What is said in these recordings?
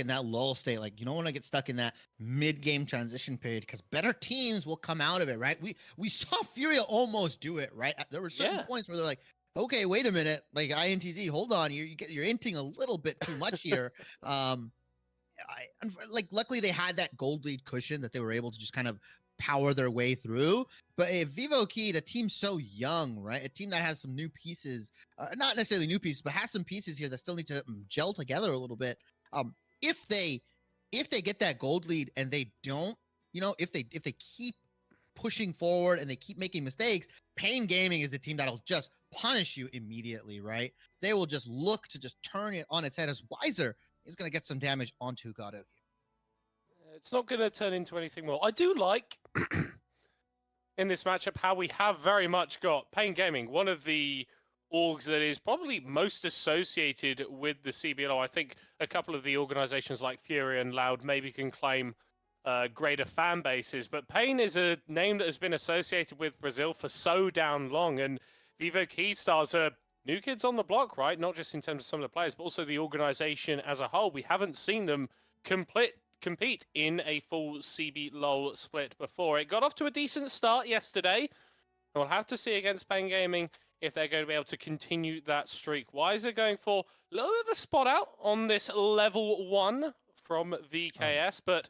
in that lull state. Like, you don't want to get stuck in that mid-game transition period because better teams will come out of it, right? We saw Furia almost do it, right? There were certain points where they're like, okay, wait a minute, like INTZ, hold on, you're inting a little bit too much here. Luckily they had that gold lead cushion that they were able to just kind of power their way through. But if Vivo Kid, a team so young, right? A team that has some new pieces, not necessarily new pieces, but has some pieces here that still need to gel together a little bit. If they get that gold lead and they don't, if they keep pushing forward and they keep making mistakes, Pain Gaming is the team that'll just punish you immediately, right? They will just look to just turn it on its head as Wiser is going to get some damage onto Gato here. It's not going to turn into anything more. I do like in this matchup how we have very much got Pain Gaming, one of the orgs that is probably most associated with the CBLOL. I think a couple of the organizations like Fury and Loud maybe can claim greater fan bases, but Pain is a name that has been associated with Brazil for so damn long, and Vivo Keystars are new kids on the block, right? Not just in terms of some of the players, but also the organization as a whole. We haven't seen them compete in a full CBLOL split before. It got off to a decent start yesterday. We'll have to see against Pain Gaming if they're going to be able to continue that streak. Wiser going for a little bit of a spot out on this level 1 from VKS, but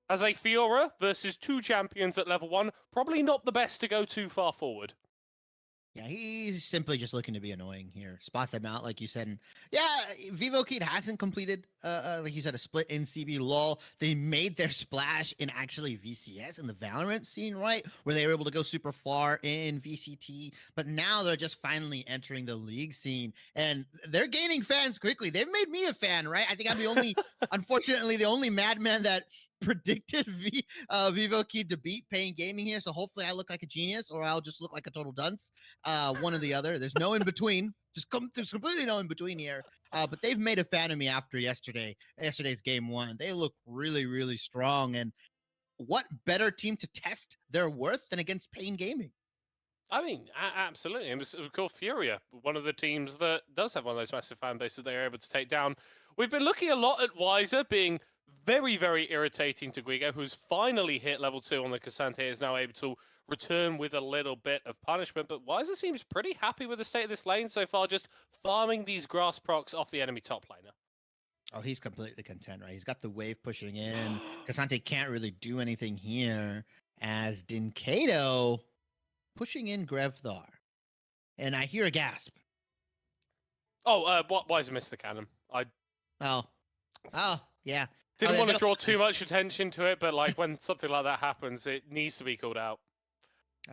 as a Fiora versus 2 champions at level 1, probably not the best to go too far forward. Yeah, he's simply just looking to be annoying here. Spot them out, like you said. And yeah, Vivo Kid hasn't completed, like you said, a split in CBLOL. They made their splash in actually VCS in the Valorant scene, right? Where they were able to go super far in VCT. But now they're just finally entering the league scene. And they're gaining fans quickly. They've made me a fan, right? I think I'm the only, unfortunately, the only madman that predicted Vivo Kid to beat Pain Gaming here. So hopefully I look like a genius or I'll just look like a total dunce. One or the other. There's no in between. There's completely no in between here. But they've made a fan of me after yesterday's game 1. They look really, really strong. And what better team to test their worth than against Pain Gaming? I mean, absolutely. And of course, Furia, one of the teams that does have one of those massive fan bases they are able to take down. We've been looking a lot at Wiser being very, very irritating to Guigo, who's finally hit level 2 on the Cassandra, is now able to return with a little bit of punishment. But Wiser seems pretty happy with the state of this lane so far, just farming these grass procs off the enemy top laner. Oh, he's completely content, right? He's got the wave pushing in. Cassandra can't really do anything here as Dinkato pushing in Grevthar. And I hear a gasp. Oh, Wiser missed the cannon. Oh, yeah. Didn't want to draw too much attention to it, but like when something like that happens, it needs to be called out.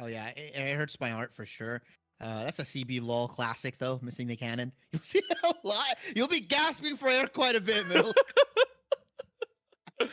Oh yeah, it hurts my heart for sure. That's a CBLOL classic though, missing the cannon. You'll see it a lot. You'll be gasping for air quite a bit, Middle.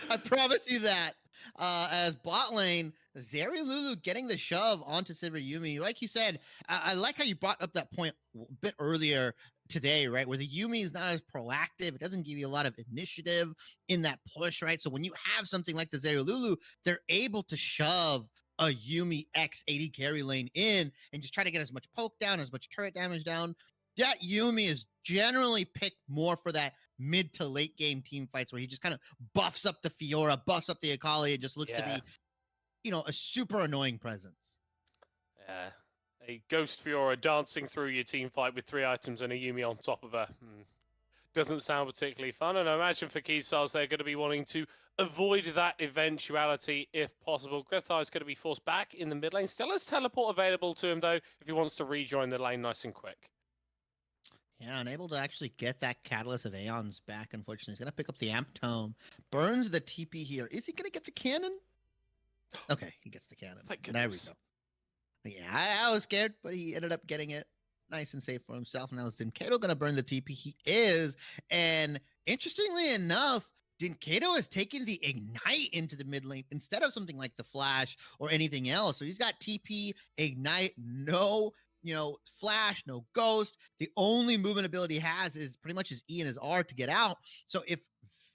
I promise you that. As bot lane, Zeri getting the shove onto Silver Yumi. Like you said, I like how you brought up that point a bit earlier today, right? Where the Yumi is not as proactive. It doesn't give you a lot of initiative in that push, right? So when you have something like the Zeri, they're able to shove a Yumi X 80 carry lane in and just try to get as much poke down, as much turret damage down. That Yumi is generally picked more for that mid to late game team fights where he just kind of buffs up the Fiora, buffs up the Akali, and just looks to be, a super annoying presence. Yeah. A Ghost Fiora dancing through your team fight with 3 items and a Yumi on top of her. Doesn't sound particularly fun. And I imagine for Keystars, they're going to be wanting to avoid that eventuality if possible. Grevthar is going to be forced back in the mid lane. Still has teleport available to him, though, if he wants to rejoin the lane nice and quick. Yeah, unable to actually get that Catalyst of Aeons back, unfortunately. He's going to pick up the Amp Tome. Burns the TP here. Is he going to get the cannon? Okay, he gets the cannon. There we go. Yeah, I was scared, but he ended up getting it nice and safe for himself. Now is Dinkato going to burn the TP? He is. And interestingly enough, Dinkato has taken the Ignite into the mid lane instead of something like the Flash or anything else. So he's got TP, Ignite, no Flash, no Ghost. The only movement ability he has is pretty much his E and his R to get out. So if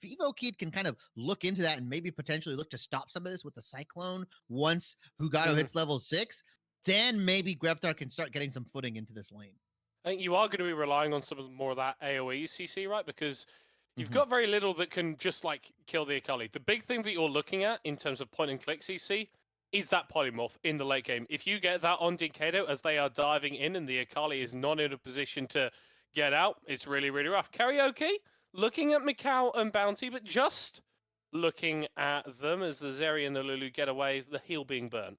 Vivo Kid can kind of look into that and maybe potentially look to stop some of this with the Cyclone once Hugato hits level 6, then maybe Grevthar can start getting some footing into this lane. I think you are going to be relying on some more of that AoE CC, right? Because You've Mhm. got very little that can just like kill the Akali. The big thing that you're looking at in terms of point and click CC is that polymorph in the late game. If you get that on Dinkato as they are diving in and the Akali is not in a position to get out, it's really, really rough. Karaoke, looking at Mikau and Bounty, but just looking at them as the Zeri and the Lulu get away, the heal being burnt.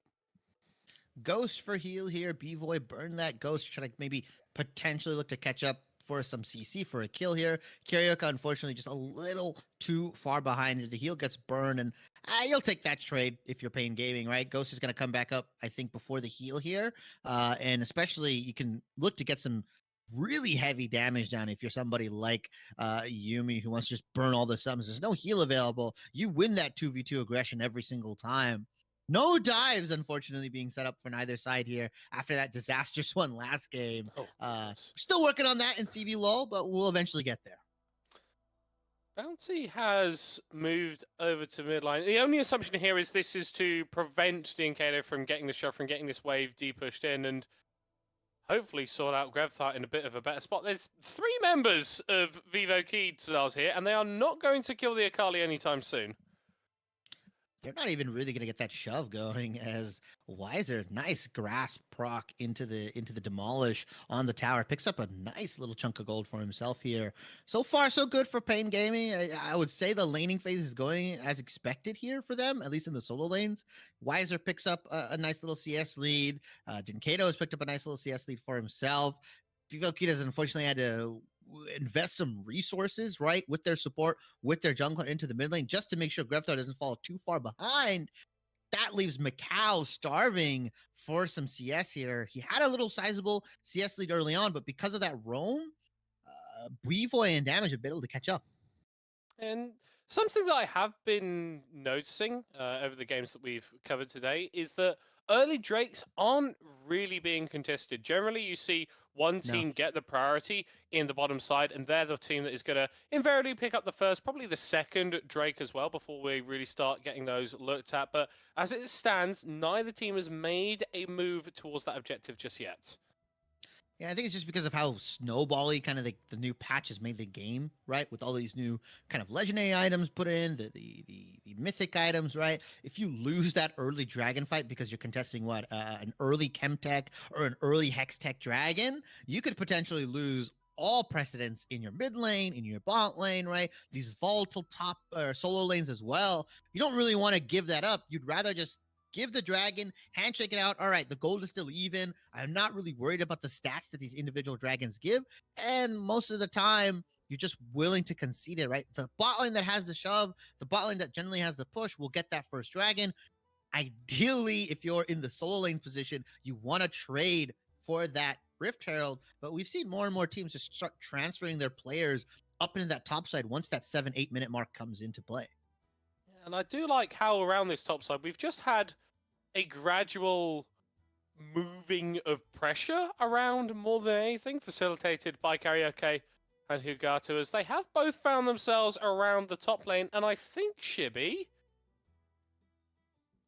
Ghost for heal here. B-Boy burn that Ghost. Try to maybe potentially look to catch up for some CC for a kill here. Karyoka, unfortunately, just a little too far behind. The heal gets burned, and you'll take that trade if you're paying gaming, right? Ghost is going to come back up, I think, before the heal here. And especially, you can look to get some really heavy damage down if you're somebody like Yumi who wants to just burn all the summons. There's no heal available. You win that 2v2 aggression every single time. No dives, unfortunately, being set up for neither side here after that disastrous one last game. Oh, Still working on that in CBLOL, but we'll eventually get there. Bounty has moved over to midline. The only assumption here is this is to prevent Dinkato from getting the shot, from getting this wave de-pushed in, and hopefully sort out Grevthart in a bit of a better spot. There's 3 members of Vivo Key Stars here, and they are not going to kill the Akali anytime soon. They're not even really going to get that shove going as Wiser, nice grasp proc into the demolish on the tower, picks up a nice little chunk of gold for himself here. So far, so good for Pain Gaming. I would say the laning phase is going as expected here for them, at least in the solo lanes. Wiser picks up a nice little CS lead. Dinkato has picked up a nice little CS lead for himself. Vivo Key has unfortunately had to invest some resources, right, with their support, with their jungler into the mid lane, just to make sure Grevthar doesn't fall too far behind. That leaves Mikau starving for some CS here. He had a little sizable CS lead early on, but because of that roam, Weevoy and Damage have been able to catch up. And something that I have been noticing over the games that we've covered today is that early Drakes aren't really being contested. Generally, you see one team get the priority in the bottom side, and they're the team that is going to invariably pick up the first, probably the second Drake as well, before we really start getting those looked at. But as it stands, neither team has made a move towards that objective just yet. Yeah, I think it's just because of how snowbally kind of the new patch has made the game, right? With all these new kind of legendary items put in, the mythic items, right? If you lose that early dragon fight because you're contesting what an early Chemtech or an early Hextech dragon, you could potentially lose all precedence in your mid lane, in your bot lane, right? These volatile top solo lanes as well. You don't really want to give that up. You'd rather just give the dragon, handshake it out. All right, the gold is still even. I'm not really worried about the stats that these individual dragons give. And most of the time, you're just willing to concede it, right? The bot lane that has the shove, the bot lane that generally has the push will get that first dragon. Ideally, if you're in the solo lane position, you want to trade for that Rift Herald. But we've seen more and more teams just start transferring their players up into that top side once that 7-8 minute mark comes into play. And I do like how around this top side, we've just had a gradual moving of pressure around more than anything, facilitated by Karaoke and Hugatu, as they have both found themselves around the top lane. And I think, Shibby,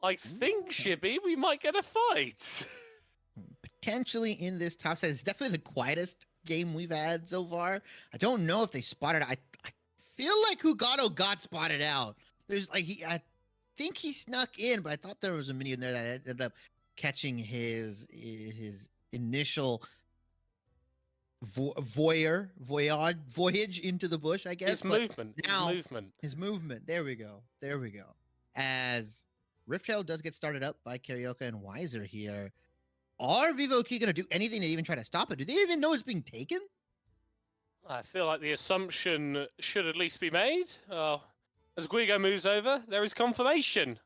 we might get a fight. Potentially in this top side. It's definitely the quietest game we've had so far. I don't know if they spotted. I feel like Hugatu got spotted out. There's like I think he snuck in, but I thought there was a minion there that ended up catching his initial voyage into the bush, I guess. His movement. His movement. There we go. As Rift Herald does get started up by Karyoka and Wiser here. Are Vivo Key going to do anything to even try to stop it? Do they even know it's being taken? I feel like the assumption should at least be made. As Guigo moves over, there is confirmation.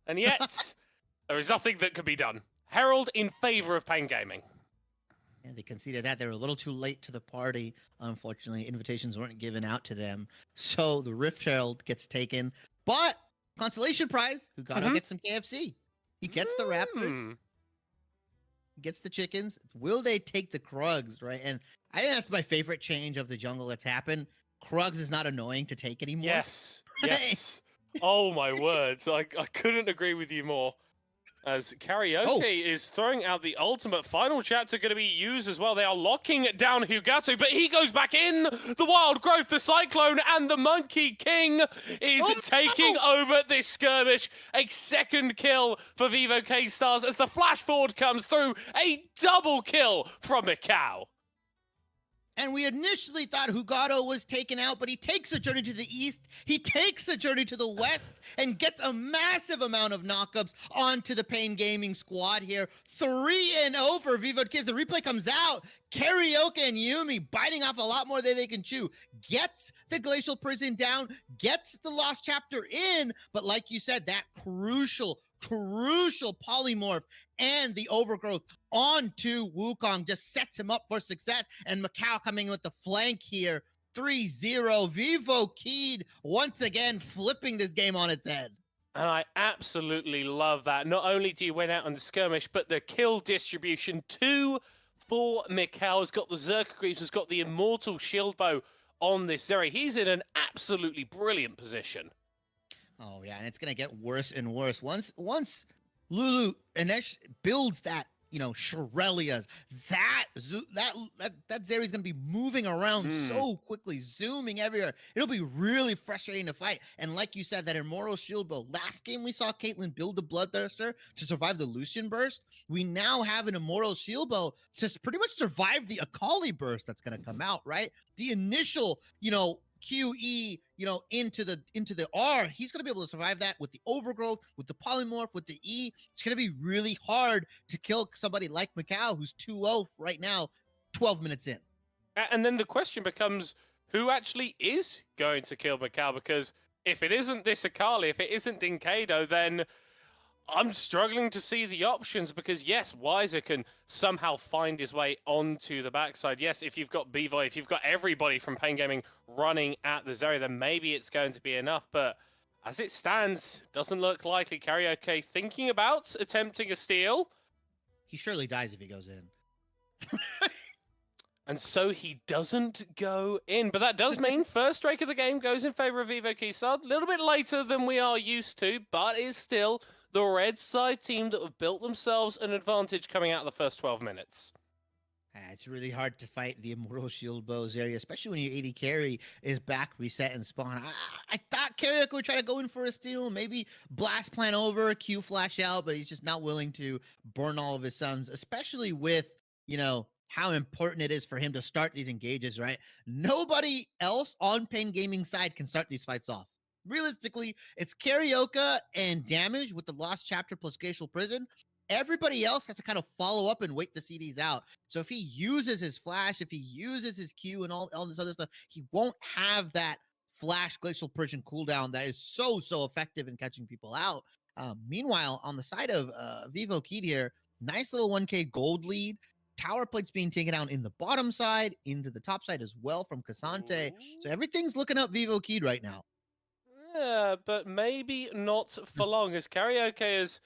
And yet, there is nothing that can be done. Herald in favor of Pain Gaming. And they conceded that. They were a little too late to the party. Unfortunately, invitations weren't given out to them. So the Rift Herald gets taken. But consolation prize, Hugatu gets some KFC. He gets the Raptors. Gets the chickens. Will they take the Krugs, right? And I think that's my favorite change of the jungle that's happened. Krugs is not annoying to take anymore. Yes. Oh my words. I couldn't agree with you more. As Karaoke Oh. is throwing out the ultimate. Final chapter going to be used as well. They are locking down Hugatu, but he goes back in. The Wild Growth, the Cyclone, and the Monkey King is taking over this skirmish. A second kill for Vivo K-Stars as the flash forward comes through. A double kill from Macau. And we initially thought Hugado was taken out, but he takes a journey to the east, he takes a journey to the west, and gets a massive amount of knockups onto the Pain Gaming squad here. 3-0 for Vivo Kids. The replay comes out. Karaoke and Yumi biting off a lot more than they can chew. Gets the Glacial Prison down, gets the Lost Chapter in, but like you said, that crucial polymorph and the overgrowth onto Wukong just sets him up for success. And Macau coming with the flank here. 3-0. Vivo Keed once again flipping this game on its head. And I absolutely love that. Not only do you win out on the skirmish, but the kill distribution. 2 for Macau. Has got the Zerka Greaves, has got the Immortal Shield Bow on this Zeri. He's in an absolutely brilliant position. Oh yeah, and it's gonna get worse and worse. Once Lulu Inesh builds that, Shirelias, that Zeri's gonna be moving around so quickly, zooming everywhere. It'll be really frustrating to fight. And like you said, that Immortal Shield Bow. Last game we saw Caitlyn build the Bloodthirster to survive the Lucian Burst. We now have an Immortal Shield Bow to pretty much survive the Akali Burst that's gonna come out, right? The initial, QE, into the R, he's going to be able to survive that with the overgrowth, with the polymorph, with the E. It's going to be really hard to kill somebody like Macau, who's 2-0 right now, 12 minutes in. And then the question becomes, who actually is going to kill Macau? Because if it isn't this Akali, if it isn't Dinkado, then I'm struggling to see the options, because yes, Wiser can somehow find his way onto the backside. Yes, if you've got Bevo, if you've got everybody from Pain Gaming running at the Zeri, then maybe it's going to be enough. But as it stands, doesn't look likely. Karaoke thinking about attempting a steal. He surely dies if he goes in. And so he doesn't go in. But that does mean first strike of the game goes in favor of Vivo Keystad. A little bit later than we are used to, but is still the red side team that have built themselves an advantage coming out of the first 12 minutes. It's really hard to fight the Immortal Shield Bows area, especially when your AD carry is back, reset, and spawn. I thought Karaoke would try to go in for a steal, maybe blast plan over, Q flash out, but he's just not willing to burn all of his sons, especially with, how important it is for him to start these engages, right? Nobody else on Pain Gaming side can start these fights off. Realistically, it's Karaoke and Damage with the Lost Chapter plus Glacial Prison. Everybody else has to kind of follow up and wait to see these out. So if he uses his flash, if he uses his Q and all this other stuff, he won't have that flash Glacial Prison cooldown that is so effective in catching people out. Meanwhile, on the side of Vivo Keed here, nice little 1K gold lead. Tower plates being taken out in the bottom side, into the top side as well from Cassante. So everything's looking up Vivo Keed right now. Yeah, but maybe not for long, as Karaoke has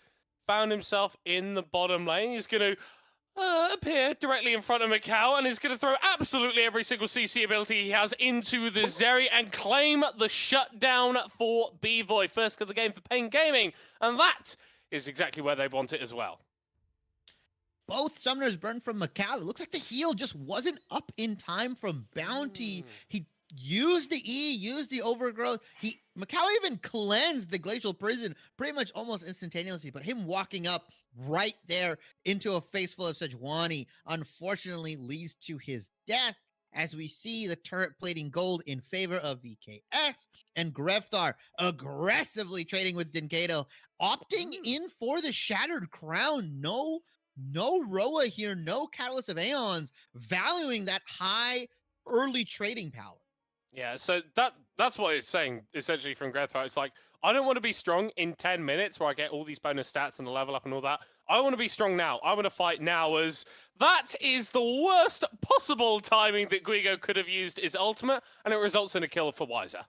found himself in the bottom lane. He's going to appear directly in front of Macau, and he's going to throw absolutely every single CC ability he has into the Zeri and claim the shutdown for B-Boy. First kill of the game for Pain Gaming, and that is exactly where they want it as well. Both summoners burned from Macau. It looks like the heal just wasn't up in time from Bounty. He used the E, used the overgrowth. Macau even cleansed the Glacial Prison pretty much almost instantaneously, but him walking up right there into a face full of Sejuani unfortunately leads to his death, as we see the turret plating gold in favor of VKS, and Grefthar aggressively trading with Dinkado, opting in for the Shattered Crown. No Roa here, no Catalyst of Aeons, valuing that high early trading power. Yeah, so that's what it's saying, essentially, from Grefthar. It's like, I don't want to be strong in 10 minutes where I get all these bonus stats and the level up and all that. I want to be strong now. I want to fight now, as that is the worst possible timing that Guigo could have used his ultimate, and it results in a kill for Wiser.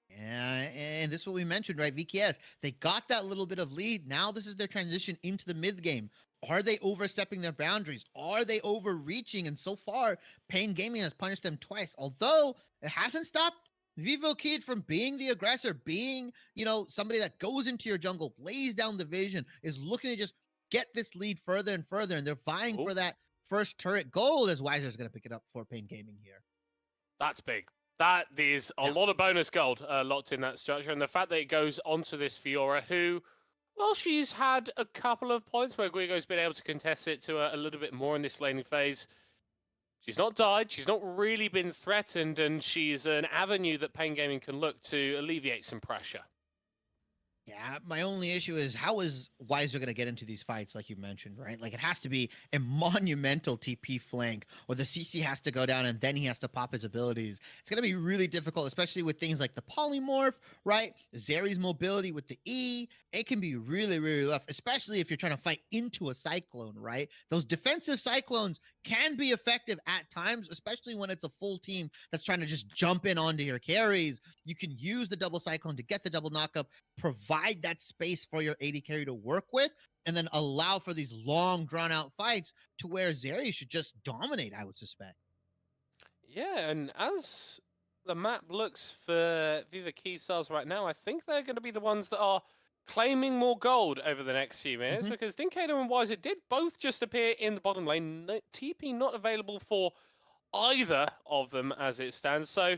Yeah, and this is what we mentioned, right? VKS, they got that little bit of lead. Now this is their transition into the mid game. Are they overstepping their boundaries? Are they overreaching? And so far, Pain Gaming has punished them twice. Although it hasn't stopped Vivo Kid from being the aggressor, being, somebody that goes into your jungle, lays down the vision, is looking to just get this lead further and further, and they're vying for that first turret gold as Weiser's going to pick it up for Pain Gaming here. That's big. That is a lot of bonus gold locked in that structure, and the fact that it goes onto this Fiora, who, well, she's had a couple of points where Guigo's been able to contest it to a little bit more in this laning phase. She's not died, she's not really been threatened, and she's an avenue that Pain Gaming can look to alleviate some pressure. Yeah, my only issue is how is Weiser going to get into these fights, like you mentioned, right? Like, it has to be a monumental TP flank, or the CC has to go down and then he has to pop his abilities. It's going to be really difficult, especially with things like the polymorph, right? Zeri's mobility with the E. It can be really, really rough, especially if you're trying to fight into a cyclone, right? Those defensive cyclones can be effective at times, especially when it's a full team that's trying to just jump in onto your carries. You can use the double cyclone to get the double knockup, provide that space for your AD carry to work with, and then allow for these long, drawn-out fights to where Zeri should just dominate, I would suspect. Yeah, and as the map looks for Viva Keystars right now, I think they're going to be the ones that are claiming more gold over the next few minutes, because Dinkato and Weiser did both just appear in the bottom lane. TP not available for either of them as it stands, so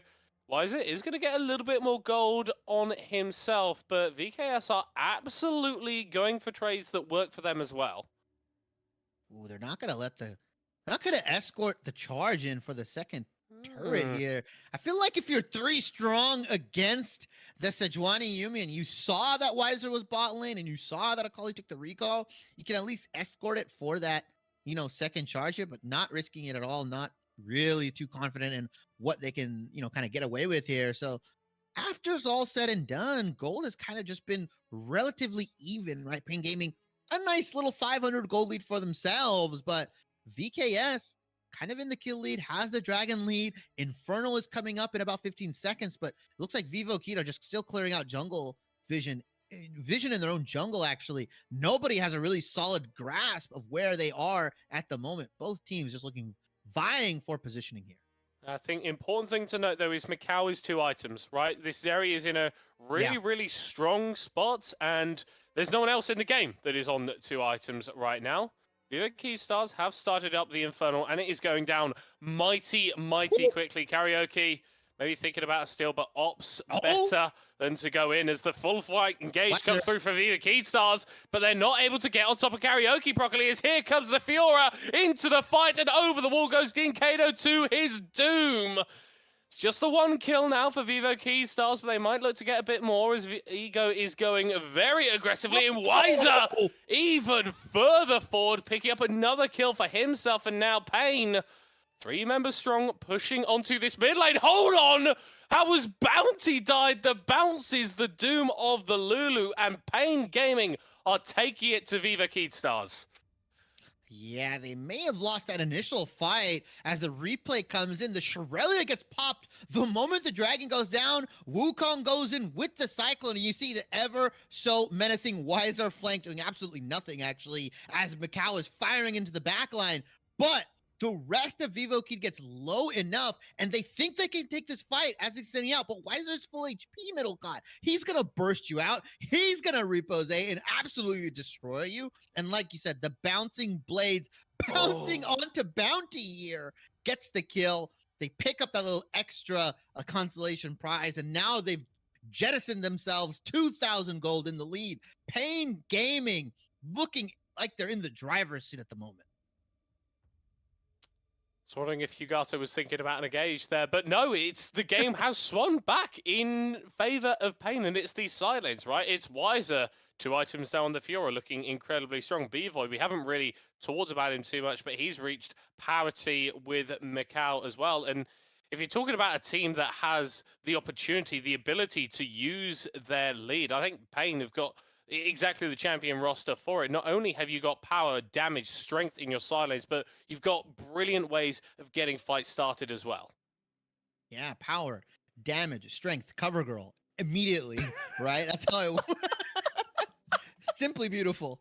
Weiser is going to get a little bit more gold on himself, but VKS are absolutely going for trades that work for them as well. Ooh, they're not going to escort the charge in for the second turret here. I feel like if you're 3 strong against the Sejuani Yumi and you saw that Weiser was bot lane and you saw that Akali took the recall, you can at least escort it for that, second charge here, but not risking it at all, not really too confident in what they can, kind of get away with here. So after it's all said and done, gold has kind of just been relatively even, right? Pain Gaming, a nice little 500 gold lead for themselves, but VKS kind of in the kill lead, has the dragon lead. Infernal is coming up in about 15 seconds, but it looks like Vivo Kid are just still clearing out jungle vision in their own jungle, actually. Nobody has a really solid grasp of where they are at the moment. Both teams just vying for positioning here. I think important thing to note, though, is Macau is 2 items, right? This area is in a really strong spot, and there's no one else in the game that is on 2 items right now. Viva Keystars have started up the Infernal, and it is going down mighty quickly. Karaoke maybe thinking about a steal, but Ops better than to go in as the full fight engage come through for Viva Keystars, but they're not able to get on top of Karaoke properly as here comes the Fiora into the fight, and over the wall goes Dinkato to his doom. It's just the 1 kill now for Vivo Keystars, but they might look to get a bit more as Ego is going very aggressively, and Weiser even further forward, picking up another kill for himself, and now Pain, 3 members strong, pushing onto this mid lane. Hold on! How was Bounty died? The bounce is the doom of the Lulu, and Pain Gaming are taking it to Viva Keystars. Yeah, they may have lost that initial fight as the replay comes in. The Shrelia gets popped the moment the dragon goes down. Wukong goes in with the Cyclone, and you see the ever so menacing Weiser flank doing absolutely nothing, actually, as Macau is firing into the backline. But the rest of Vivo Kid gets low enough, and they think they can take this fight as it's sending out, but Weiser's full HP middle caught. He's going to burst you out. He's going to repose and absolutely destroy you. And like you said, the bouncing blades bouncing onto Bounty here gets the kill. They pick up that little extra consolation prize, and now they've jettisoned themselves 2,000 gold in the lead. Pain Gaming looking like they're in the driver's seat at the moment. I was wondering if Hugato was thinking about an engage there, but no, it's the game has swung back in favor of Pain, and it's these side lanes, right? It's Weiser, 2 items down on the Fiora, looking incredibly strong. Bevoy, we haven't really talked about him too much, but he's reached parity with Macau as well. And if you're talking about a team that has the opportunity, the ability to use their lead, I think Pain have got exactly the champion roster for it. Not only have you got power, damage, strength in your side lanes, but you've got brilliant ways of getting fights started as well. Yeah, power, damage, strength, cover girl, immediately, right? That's how it works. Simply beautiful.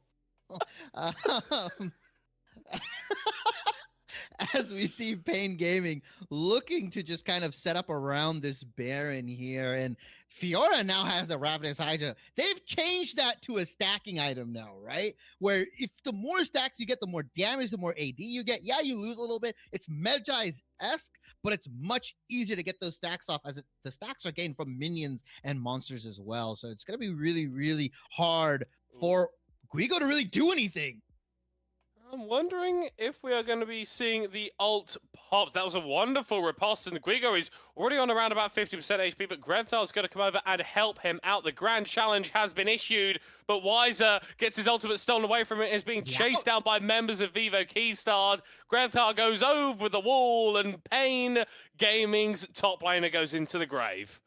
as we see Pain Gaming looking to just kind of set up around this Baron here. And Fiora now has the Ravenous Hydra. They've changed that to a stacking item now, right? Where if the more stacks you get, the more damage, the more AD you get. Yeah, you lose a little bit. It's Medjai's-esque, but it's much easier to get those stacks off as the stacks are gained from minions and monsters as well. So it's going to be really, really hard for Guigo to really do anything. I'm wondering if we are going to be seeing the ult pop. That was a wonderful riposte, and Guigo is already on around about 50% HP, but Grevtar's going to come over and help him out. The grand challenge has been issued, but Weiser gets his ultimate stolen away from it, is being chased down by members of Vivo Keystars. Grevtar goes over the wall, and Pain Gaming's top laner goes into the grave.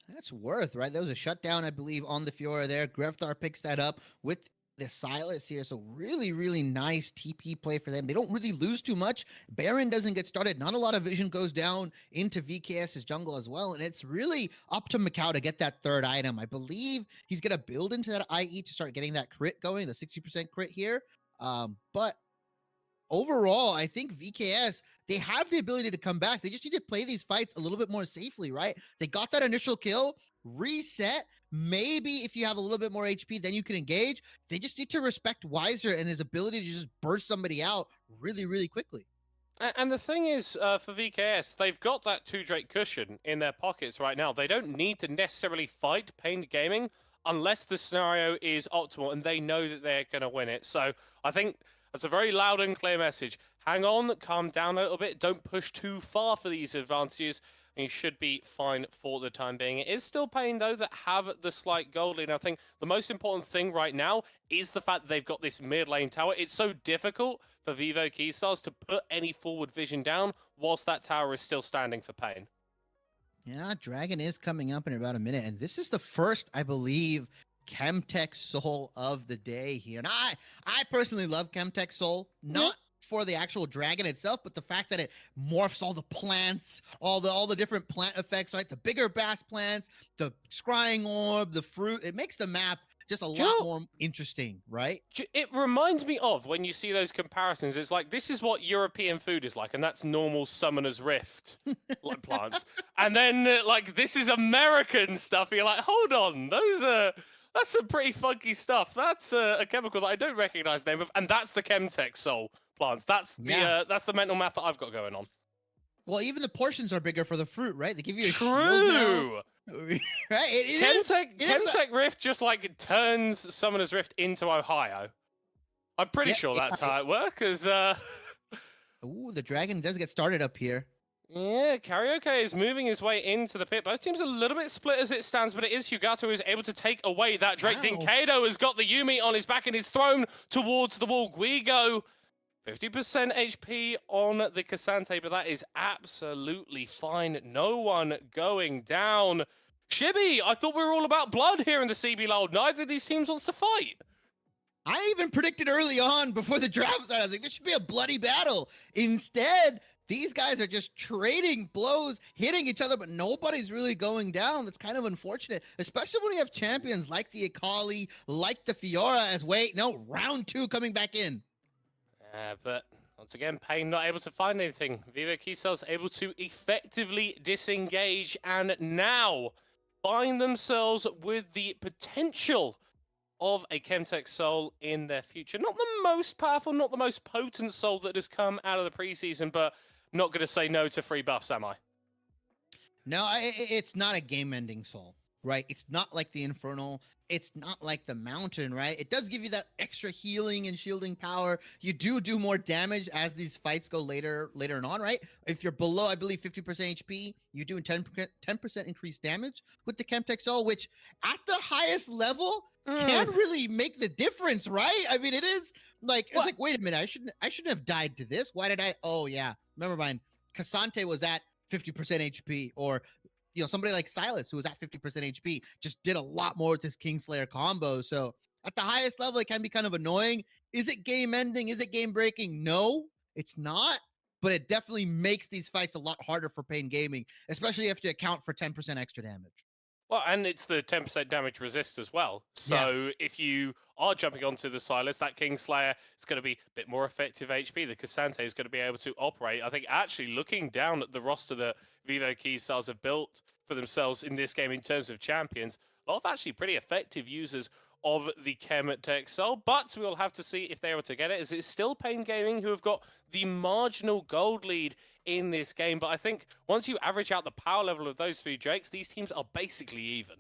That's worth, right? There was a shutdown, I believe, on the Fiora there. Grevtar picks that up with the Silas here. So really, really nice TP play for them. They don't really lose too much. Baron doesn't get started. Not a lot of vision goes down into VKS's jungle as well. And it's really up to Macau to get that third item. I believe he's going to build into that IE to start getting that crit going, the 60% crit here. But overall, I think VKS, they have the ability to come back. They just need to play these fights a little bit more safely, right? They got that initial kill, reset. Maybe if you have a little bit more HP, then you can engage. They just need to respect Weiser and his ability to just burst somebody out really, really quickly. And the thing is, for VKS, they've got that 2 Drake cushion in their pockets right now. They don't need to necessarily fight Pain Gaming unless the scenario is optimal and they know that they're going to win it. So I think that's a very loud and clear message. Hang on, calm down a little bit. Don't push too far for these advantages, and you should be fine for the time being. It is still Pain, though, that have the slight gold lead. I think the most important thing right now is the fact that they've got this mid lane tower. It's so difficult for Vivo Keystars to put any forward vision down whilst that tower is still standing for Pain. Yeah, Dragon is coming up in about a minute, and this is the first, I believe, Chemtech Soul of the day here. And I personally love Chemtech Soul, not for the actual dragon itself, but the fact that it morphs all the plants, all the different plant effects, right? The bigger bass plants, the scrying orb, the fruit. It makes the map just a lot more interesting, right? It reminds me of when you see those comparisons. It's like, this is what European food is like, and that's normal Summoner's Rift like plants. And then, like, this is American stuff. You're like, hold on, that's some pretty funky stuff. That's a chemical that I don't recognize the name of, and that's the Chemtech Soul plants. That's the mental math that I've got going on. Well, even the portions are bigger for the fruit, right? They give you a True. shield now. Right? Chemtech Rift just like turns Summoner's Rift into Ohio. I'm pretty sure that's how it works. Ooh, the dragon does get started up here. Yeah, Karaoke is moving his way into the pit. Both teams a little bit split as it stands, but it is Hugato who is able to take away that Drake. Wow. Dinkado has got the Yumi on his back and is thrown towards the wall. Guigo, 50% HP on the Cassante, but that is absolutely fine. No one going down. Shibby, I thought we were all about blood here in the CBLOL. Neither of these teams wants to fight. I even predicted early on before the draft started, I was like, this should be a bloody battle. Instead, these guys are just trading blows, hitting each other, but nobody's really going down. That's kind of unfortunate, especially when you have champions like the Akali, like the Fiora as round 2 coming back in. But once again, Pain not able to find anything. Vivo Keystars able to effectively disengage and now find themselves with the potential of a Chemtech Soul in their future. Not the most powerful, not the most potent soul that has come out of the preseason, but not going to say no to free buffs, am I? No, it's not a game-ending soul, right? It's not like the Infernal. It's not like the Mountain, right? It does give you that extra healing and shielding power. You do more damage as these fights go later on, right? If you're below, I believe, 50% HP, you're doing 10% increased damage with the Chemtech Soul, which at the highest level can really make the difference, right? I mean, it is like, it's like, wait a minute, I shouldn't have died to this. Why did I? Oh yeah, never mind. Cassante was at 50% HP, or somebody like Silas, who was at 50% HP, just did a lot more with this Kingslayer combo. So at the highest level, it can be kind of annoying. Is it game ending? Is it game breaking? No, it's not. But it definitely makes these fights a lot harder for Pain Gaming, especially if you account for 10% extra damage. Well, and it's the 10% damage resist as well. Yeah. So if you are jumping onto the Silas, that Kingslayer is going to be a bit more effective HP. The Cassante is going to be able to operate. I think actually looking down at the roster that Vivo Keystars have built for themselves in this game in terms of champions, a lot of actually pretty effective users of the Chem Tech Soul, but we'll have to see if they're able to get it, as it's still Pain Gaming who have got the marginal gold lead in this game. But I think once you average out the power level of those three Drakes, these teams are basically even.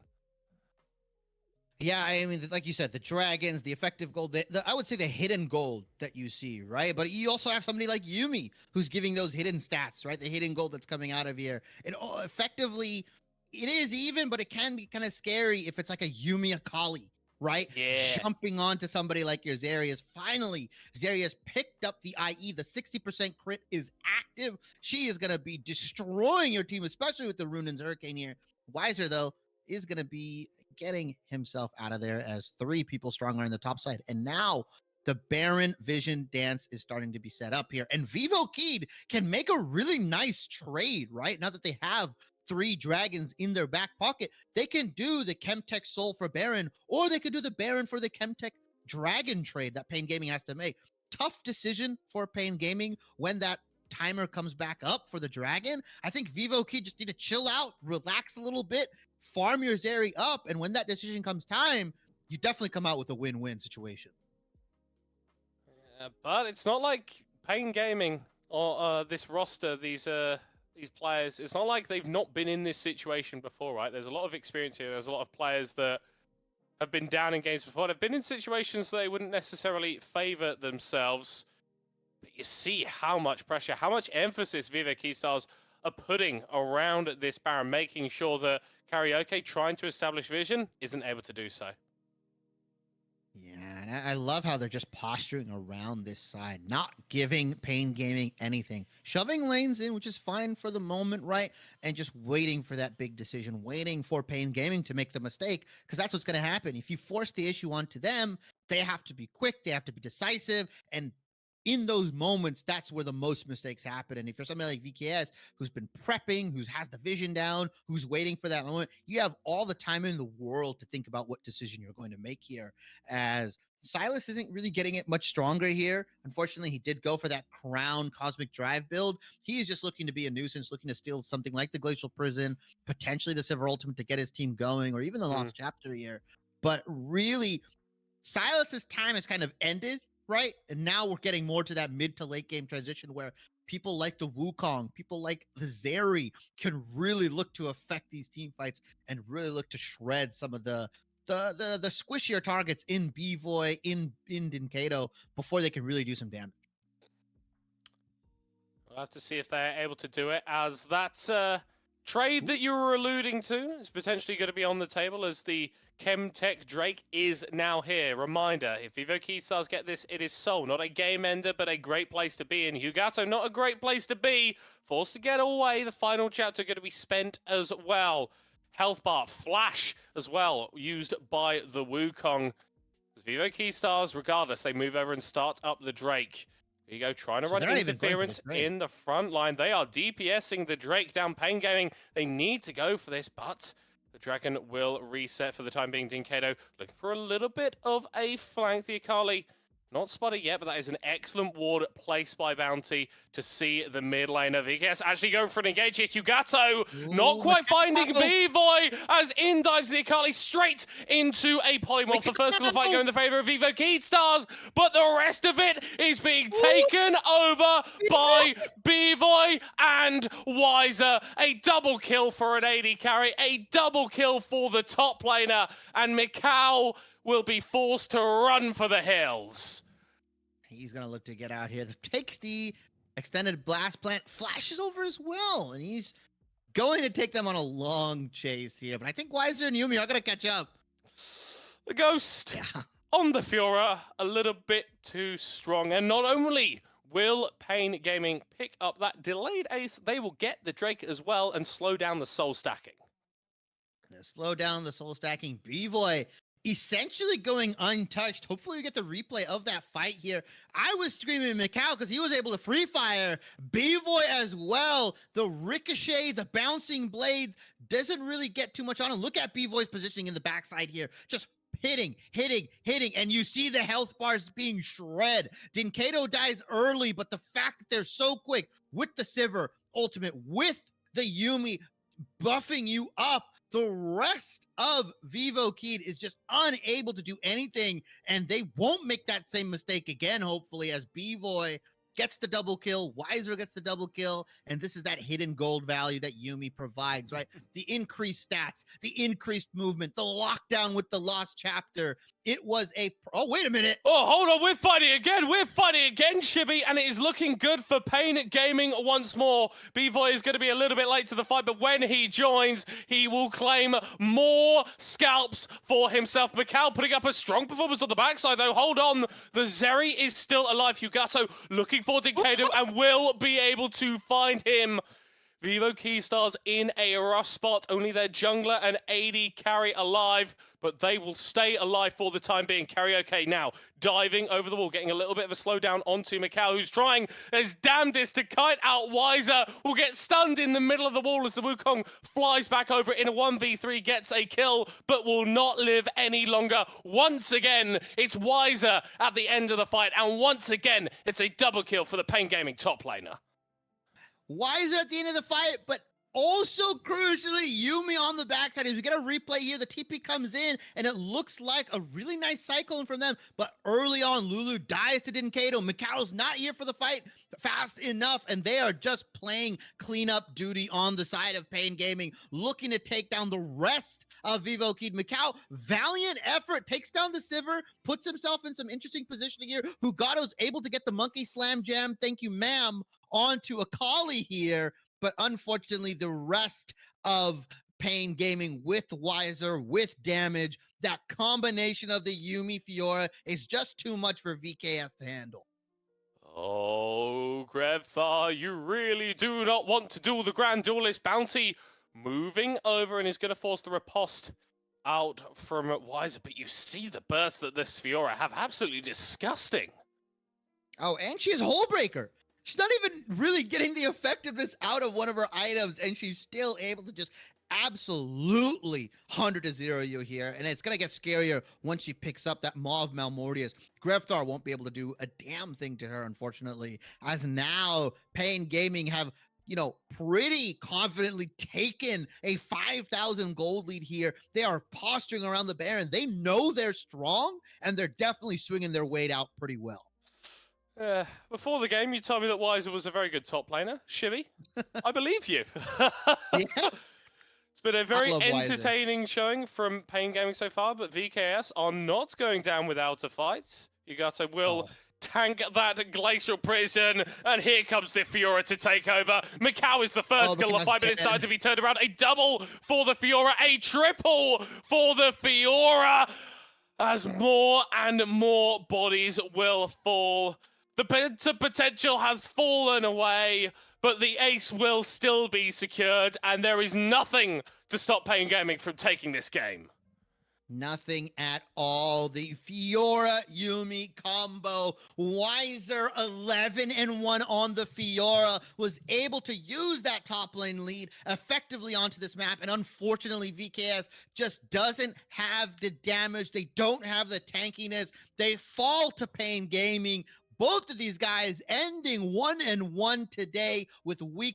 Yeah, I mean, like you said, the dragons, the effective gold, I would say the hidden gold that you see, right? But you also have somebody like Yumi who's giving those hidden stats, right? The hidden gold that's coming out of here. And effectively, it is even, but it can be kind of scary if it's like a Yumi Akali, right? Yeah. Jumping onto somebody like your Zarius. Finally, Zarius picked up the IE. The 60% crit is active. She is going to be destroying your team, especially with the Runaan's Hurricane here. Weiser, though, is going to be getting himself out of there as 3 people strong are in the top side. And now the Baron Vision dance is starting to be set up here. And Vivo Keed can make a really nice trade, right? Now that they have 3 dragons in their back pocket, they can do the Chemtech Soul for Baron, or they could do the Baron for the Chemtech Dragon trade that Pain Gaming has to make. Tough decision for Pain Gaming when that timer comes back up for the Dragon. I think Vivo Key just need to chill out, relax a little bit, farm your Zeri up, and when that decision comes time, you definitely come out with a win-win situation. But it's not like Pain Gaming or this roster, these players, it's not like they've not been in this situation before, right? There's a lot of experience here. There's a lot of players that have been down in games before. They've been in situations where they wouldn't necessarily favor themselves. But you see how much pressure, how much emphasis Vivo Keystars are putting around this Baron, making sure that Karaoke, trying to establish vision, isn't able to do so. Yeah, and I love how they're just posturing around this side, not giving Pain Gaming anything. Shoving lanes in, which is fine for the moment, right? And just waiting for that big decision, waiting for Pain Gaming to make the mistake, because that's what's going to happen. If you force the issue onto them, they have to be quick, they have to be decisive, and in those moments, that's where the most mistakes happen. And if you're somebody like VKS who's been prepping, who has the vision down, who's waiting for that moment, you have all the time in the world to think about what decision you're going to make here. As Silas isn't really getting it much stronger here. Unfortunately, he did go for that Crown Cosmic Drive build. He is just looking to be a nuisance, looking to steal something like the Glacial Prison, potentially the Silver Ultimate to get his team going, or even the Lost Chapter here. But really, Silas's time has kind of ended, right? And now we're getting more to that mid to late game transition where people like the Wukong, people like the Zeri can really look to affect these team fights and really look to shred some of the squishier targets in Bvoy, in Dinkado before they can really do some damage. We'll have to see if they're able to do it, as that trade that you were alluding to is potentially going to be on the table, as the Chemtech Drake is now here. Reminder, if Vivo Keystars get this, it is Soul. Not a game ender, but a great place to be in. Hugato, not a great place to be. Forced to get away. The final chapter going to be spent as well. Health bar, flash as well, used by the Wukong. Vivo Keystars, regardless, they move over and start up the Drake. Here you go, trying to run interference in the front line. They are DPSing the Drake down. Pain Gaming, they need to go for this, but the Dragon will reset for the time being. Dinkado looking for a little bit of a flank. The Akali not spotted yet, but that is an excellent ward placed by Bounty to see the mid laner. VKS actually going for an engage here. Hugato not quite finding Bvoy as in dives the Akali straight into a polymorph. The first little fight going in the favor of Vivo Keystars, but the rest of it is being taken over by Bvoy and Weiser. A double kill for an AD carry, a double kill for the top laner, and Mikau will be forced to run for the hills. He's going to look to get out here. Takes the extended blast plant, flashes over as well, and he's going to take them on a long chase here. But I think Weiser and Yumi are going to catch up. The Ghost on the Fiora, a little bit too strong. And not only will Pain Gaming pick up that delayed ace, they will get the Drake as well and slow down the soul stacking. Slow down the soul stacking. Bvoy essentially going untouched. Hopefully we get the replay of that fight here. I was screaming Macau because he was able to free fire B-Boy as well. The ricochet, the bouncing blades doesn't really get too much on him. Look at B-Boy's positioning in the backside here. Just hitting, and you see the health bars being shred. Dinkato dies early, but the fact that they're so quick with the Sivir ultimate, with the Yuumi buffing you up, the rest of Vivo Kid is just unable to do anything, and they won't make that same mistake again, hopefully, as B-Boy gets the double kill, Weiser gets the double kill, and this is that hidden gold value that Yuumi provides, right? The increased stats, the increased movement, the lockdown with the lost chapter. It was oh, wait a minute. Oh, hold on, we're fighting again, Shibby, and it is looking good for Pain Gaming once more. B-Boy is going to be a little bit late to the fight, but when he joins, he will claim more scalps for himself. Macau putting up a strong performance on the backside, though. Hold on, the Zeri is still alive. Hugato looking for Dinkato and will be able to find him. Vivo Keystars in a rough spot. Only their jungler and AD carry alive, but they will stay alive for the time being. Karaoke now diving over the wall, getting a little bit of a slowdown onto Macau, who's trying his damnedest to kite out Weiser, will get stunned in the middle of the wall as the Wukong flies back over it in a 1v3, gets a kill, but will not live any longer. Once again, it's Weiser at the end of the fight, and once again, it's a double kill for the Pain Gaming top laner. Weiser at the end of the fight, but also crucially, Yuumi on the backside. As we get a replay here, the TP comes in, and it looks like a really nice cyclone from them. But early on, Lulu dies to Dinkato. Macau's not here for the fight fast enough, and they are just playing cleanup duty on the side of Pain Gaming, looking to take down the rest of Vivo Kid. Macau, valiant effort, takes down the Sivir, puts himself in some interesting positioning here. Hugato's able to get the monkey slam jam, thank you ma'am, onto Akali here, but unfortunately the rest of Pain Gaming with Weiser, with damage, that combination of the Yuumi Fiora is just too much for VKS to handle. Oh, Grevthar, you really do not want to do the Grand Duelist bounty. Moving over and is going to force the riposte out from Weiser, but you see the burst that this Fiora have, absolutely disgusting. Oh, and she has Hullbreaker. She's not even really getting the effectiveness out of one of her items, and she's still able to just absolutely 100-0 you here. And it's going to get scarier once she picks up that Maw of Malmortius. Grevthar won't be able to do a damn thing to her, unfortunately, as now Pain Gaming have, you know, pretty confidently taken a 5,000 gold lead here. They are posturing around the Baron. They know they're strong, and they're definitely swinging their weight out pretty well. Before the game, you told me that Weiser was a very good top laner. Shibby, I believe you. Yeah. It's been a very entertaining showing from Pain Gaming so far, but VKS are not going down without a fight. Hugato will tank that glacial prison, and here comes the Fiora to take over. Macau is the first kill of the fight, but it's starting to be turned around. A double for the Fiora, a triple for the Fiora, as more and more bodies will fall. The potential has fallen away, but the ace will still be secured, and there is nothing to stop Pain Gaming from taking this game. Nothing at all. The Fiora Yuumi combo. Weiser 11-1 on the Fiora, was able to use that top lane lead effectively onto this map, and unfortunately VKS just doesn't have the damage. They don't have the tankiness. They fall to Pain Gaming. Both of these guys ending 1-1 today with weak